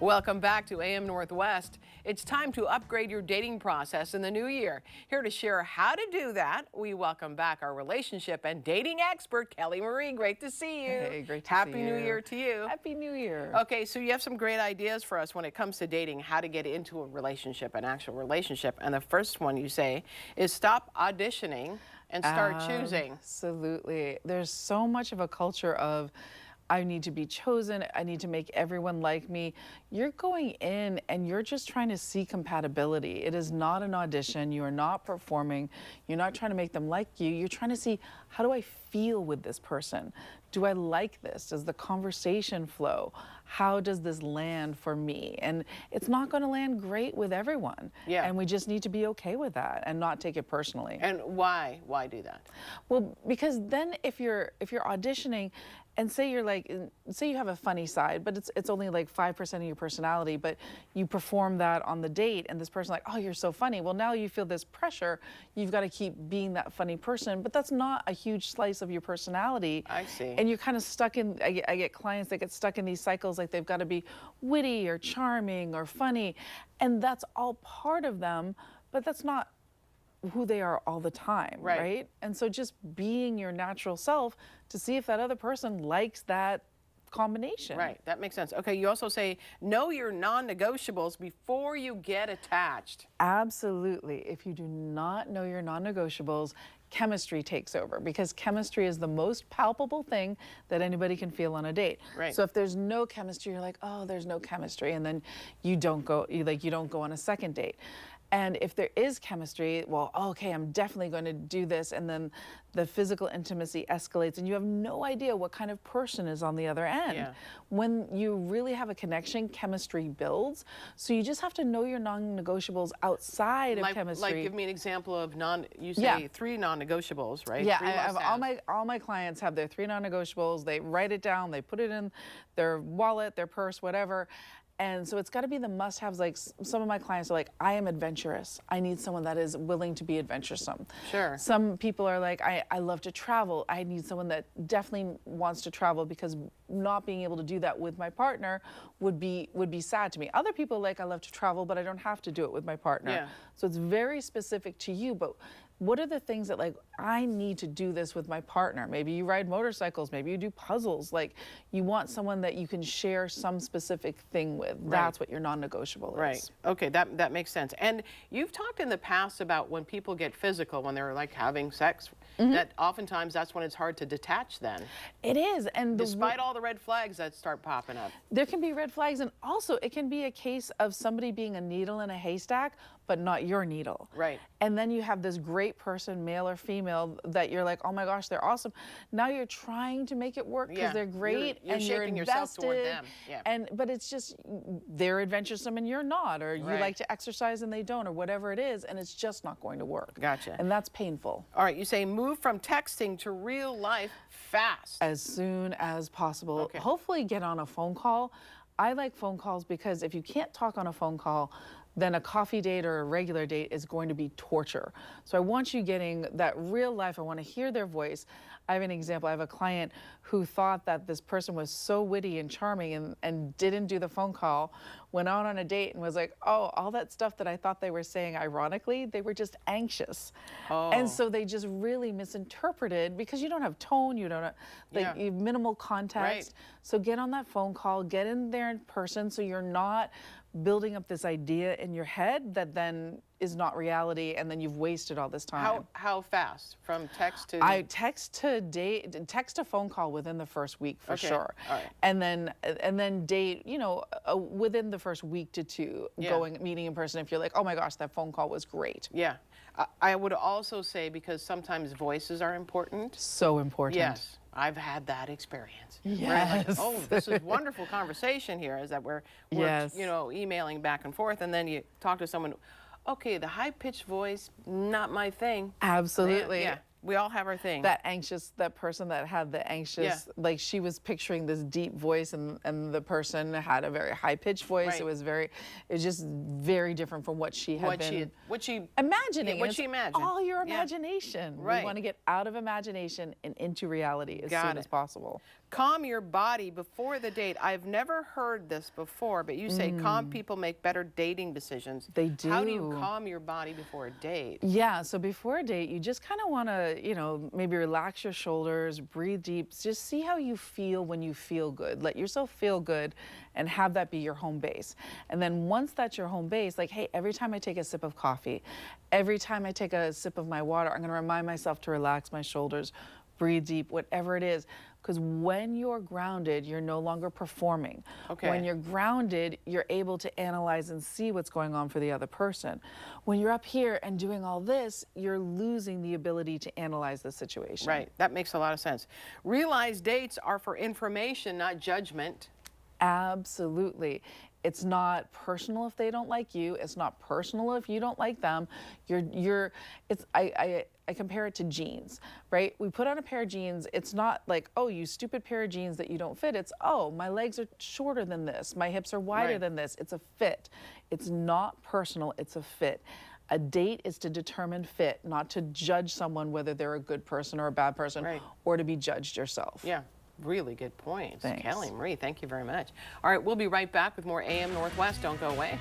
Welcome back to AM Northwest. It's time to upgrade your dating process in the new year. Here to share how to do that, we welcome back our relationship and dating expert, Kelly Marie. Great to see you. Hey, great to see Happy you. New Year to you. Happy New Year. Okay, so you have some great ideas for us when it comes to dating, how to get into a relationship, an actual relationship. And the first one you say is stop auditioning and start choosing. Absolutely. There's so much of a culture of I need to be chosen. I need to make everyone like me. You're going in and you're just trying to see compatibility. It is not an audition. You are not performing. You're not trying to make them like you. You're trying to see, how do I feel with this person? Do I like this? Does the conversation flow? How does this land for me? And it's not going to land great with everyone. Yeah. And we just need to be okay with that and not take it personally. And why? Why do that? Well, because then if you're auditioning and say you're like, say you have a funny side, but it's only like 5% of your personality, but you perform that on the date and this person like, oh, you're so funny. Well, now you feel this pressure. You've got to keep being that funny person, but that's not a huge slice of your personality. I see. And you're kind of stuck in, I get clients that get stuck in these cycles, like they've got to be witty or charming or funny. And that's all part of them, but that's not who they are all the time, right? And so just being your natural self to see if that other person likes that combination. Right, that makes sense. Okay, you also say know your non-negotiables before you get attached. Absolutely. If you do not know your non-negotiables, chemistry takes over, because chemistry is the most palpable thing that anybody can feel on a date. Right. So if there's no chemistry, you're like, oh, there's no chemistry, and then you don't go on a second date. And if there is chemistry, well, okay, I'm definitely going to do this, and then the physical intimacy escalates and you have no idea what kind of person is on the other end. Yeah. When you really have a connection, chemistry builds. So you just have to know your non-negotiables outside of chemistry. Like, give me an example of you say 3 non-negotiables, right? Yeah, 3 I have must-haves. all my clients have their 3 non-negotiables. They write it down, they put it in their wallet, their purse, whatever. And so it's got to be the must-haves. Like some of my clients are like, I am adventurous. I need someone that is willing to be adventuresome. Sure. Some people are like, I love to travel. I need someone that definitely wants to travel, because not being able to do that with my partner would be sad to me. Other people are like, I love to travel, but I don't have to do it with my partner. Yeah. So it's very specific to you. But what are the things that, like, I need to do this with my partner? Maybe you ride motorcycles, maybe you do puzzles. Like, you want someone that you can share some specific thing with. Right. That's what your non-negotiable is. Right. Okay, that makes sense. And you've talked in the past about when people get physical, when they're like having sex, that oftentimes that's when it's hard to detach then. It is. And Despite all the red flags that start popping up. there can be red flags, and also it can be a case of somebody being a needle in a haystack, but not your needle. Right. And then you have this great person, male or female, that you're like, oh my gosh, they're awesome. Now you're trying to make it work because they're great, You're and shaping you're yourself invested. toward them. Yeah. But it's just they're adventuresome and you're not, or you like to exercise and they don't, or whatever it is, and it's just not going to work. Gotcha. And that's painful. All right, you say move from texting to real life fast. As soon as possible. Okay. Hopefully get on a phone call. I like phone calls because if you can't talk on a phone call, then a coffee date or a regular date is going to be torture. So I want you getting that real life. I want to hear their voice. I have an example. I have a client who thought that this person was so witty and charming and didn't do the phone call, went out on a date and was like, oh, all that stuff that I thought they were saying ironically, they were just anxious. Oh. And so they just really misinterpreted, because you don't have tone, you don't have, like, you have minimal context. Right. So get on that phone call, get in there in person, so you're not building up this idea in your head that then is not reality, and then you've wasted all this time. How fast? From text to... I text to phone call within the first week for sure. All right. And then date, within the first week to 2, meeting in person if you're like, oh my gosh, that phone call was great. Yeah. I would also say, because sometimes voices are important. So important. Yes. I've had that experience. Yes. Like, oh, this is wonderful conversation here, is that we're emailing back and forth, and then you talk to someone, okay, the high-pitched voice, not my thing. Absolutely. Yeah. We all have our thing. That person that had the anxious, like she was picturing this deep voice and the person had a very high pitched voice. Right. It was just very different from what she had what she imagining. what she imagined. All your imagination. Right. We want to get out of imagination and into reality as soon as possible. Calm your body before the date. I've never heard this before, but you say calm people make better dating decisions. They do. How do you calm your body before a date? Yeah, so before a date, you just kind of want to, maybe relax your shoulders, breathe deep, just see how you feel when you feel good. Let yourself feel good and have that be your home base. And then once that's your home base, like, hey, every time I take a sip of coffee, every time I take a sip of my water, I'm going to remind myself to relax my shoulders, breathe deep, whatever it is. Because when you're grounded, you're no longer performing. Okay. When you're grounded, you're able to analyze and see what's going on for the other person. When you're up here and doing all this, you're losing the ability to analyze the situation. Right. That makes a lot of sense. Realize dates are for information, not judgment. Absolutely. It's not personal if they don't like you. It's not personal if you don't like them. I compare it to jeans, right? We put on a pair of jeans. It's not like, oh, you stupid pair of jeans that you don't fit. It's, oh, my legs are shorter than this. My hips are wider than this. It's a fit. It's not personal. It's a fit. A date is to determine fit, not to judge someone whether they're a good person or a bad person, or to be judged yourself. Yeah. Really good points. Thanks. Kelly Marie, thank you very much. All right, we'll be right back with more AM Northwest. Don't go away.